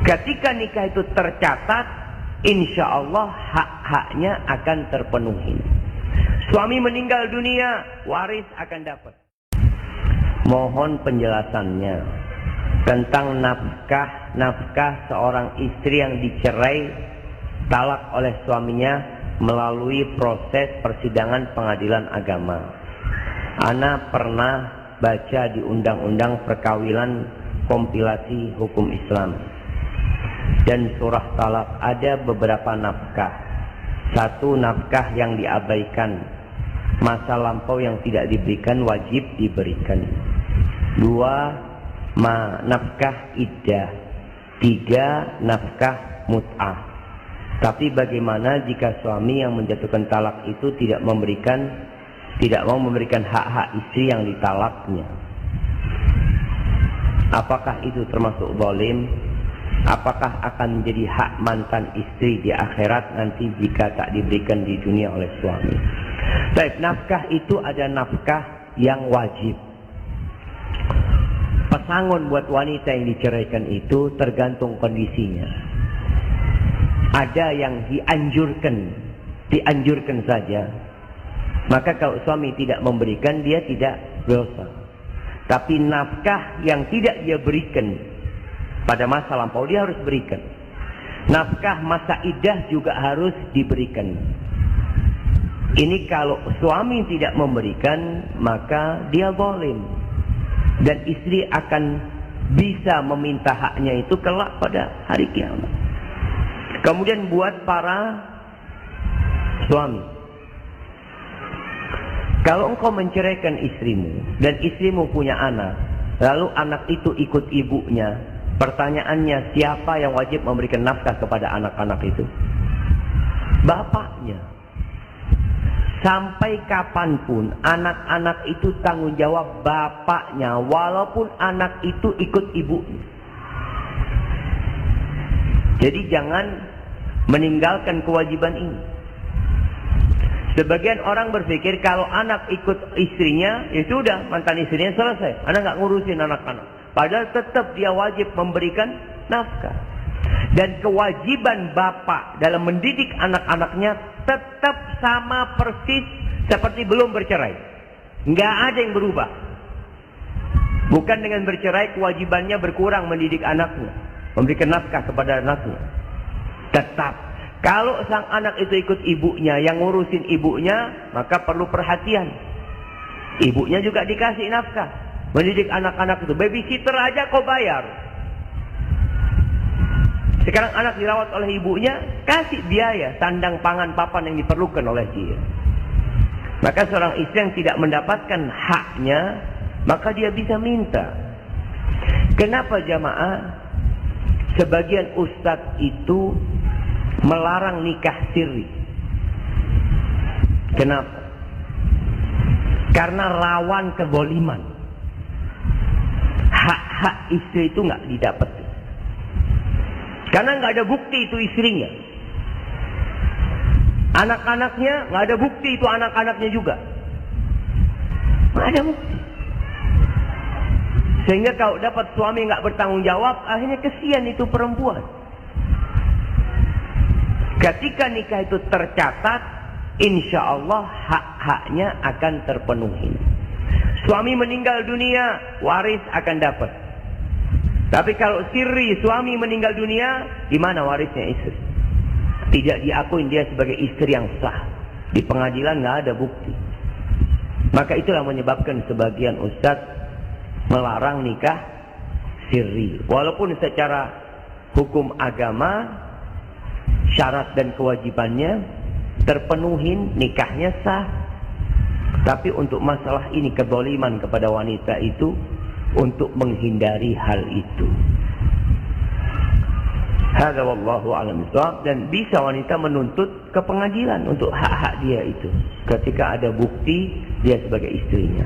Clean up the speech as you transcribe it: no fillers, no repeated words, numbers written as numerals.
Ketika nikah itu tercatat, insya Allah hak-haknya akan terpenuhi. Suami meninggal dunia, waris akan dapat. Mohon penjelasannya tentang nafkah seorang istri yang dicerai talak oleh suaminya melalui proses persidangan pengadilan agama. Ana pernah baca di undang-undang perkawinan kompilasi hukum Islam dan surah talak ada beberapa nafkah. Satu, nafkah yang diabaikan, masa lampau yang tidak diberikan wajib diberikan. Dua, nafkah iddah. Tiga, nafkah mut'ah. Tapi bagaimana jika suami yang menjatuhkan talak itu tidak mau memberikan hak-hak istri yang ditalaknya? Apakah itu termasuk zalim? Apakah akan menjadi hak mantan istri di akhirat nanti jika tak diberikan di dunia oleh suami? Baik, nafkah itu ada nafkah yang wajib. Pesangon buat wanita yang diceraikan itu tergantung kondisinya. Ada yang dianjurkan saja. Maka kalau suami tidak memberikan, dia tidak dosa. Tapi nafkah yang tidak dia berikan pada masa lampau, dia harus berikan. Nafkah masa iddah juga harus diberikan. Ini kalau suami tidak memberikan, maka dia zalim. Dan istri akan bisa meminta haknya itu kelak pada hari kiamat. Kemudian buat para suami, kalau engkau menceraikan istrimu dan istrimu punya anak, lalu anak itu ikut ibunya, pertanyaannya, siapa yang wajib memberikan nafkah kepada anak-anak itu? Bapaknya. Sampai kapanpun anak-anak itu tanggung jawab bapaknya, walaupun anak itu ikut ibunya. Jadi jangan meninggalkan kewajiban ini. Sebagian orang berpikir kalau anak ikut istrinya, ya sudah, mantan istrinya selesai, anak nggak ngurusin anak-anak. Padahal tetap dia wajib memberikan nafkah. Dan kewajiban bapak dalam mendidik anak-anaknya tetap sama persis seperti belum bercerai. Nggak ada yang berubah. Bukan dengan bercerai kewajibannya berkurang mendidik anaknya, memberikan nafkah kepada anaknya. Tetap. Kalau sang anak itu ikut ibunya, yang ngurusin ibunya, maka perlu perhatian. Ibunya juga dikasih nafkah. Mendidik anak-anak itu. Babysitter aja kau bayar. Sekarang anak dirawat oleh ibunya, kasih biaya sandang pangan papan yang diperlukan oleh dia. Maka seorang istri yang tidak mendapatkan haknya, maka dia bisa minta. Kenapa jamaah? Sebagian ustadz itu melarang nikah siri. Kenapa? Karena rawan keboliman. Hak-hak istri itu nggak didapat. Karena nggak ada bukti itu istrinya. Anak-anaknya nggak ada bukti itu anak-anaknya juga. Nggak ada bukti. Sehingga kalau dapat suami nggak bertanggung jawab, akhirnya kesian itu perempuan. Ketika nikah itu tercatat, insya Allah hak-haknya akan terpenuhi. Suami meninggal dunia, waris akan dapat. Tapi kalau siri suami meninggal dunia, di mana warisnya istri? Tidak diakui dia sebagai istri yang sah. Di pengadilan nggak ada bukti. Maka itulah menyebabkan sebagian ustadz melarang nikah siri. Walaupun secara hukum agama syarat dan kewajibannya terpenuhi, nikahnya sah. Tapi untuk masalah ini kezaliman kepada wanita itu, untuk menghindari hal itu. Hadza wallahu a'lam bishawab. Dan bisa wanita menuntut ke pengadilan untuk hak-hak dia itu ketika ada bukti dia sebagai istrinya.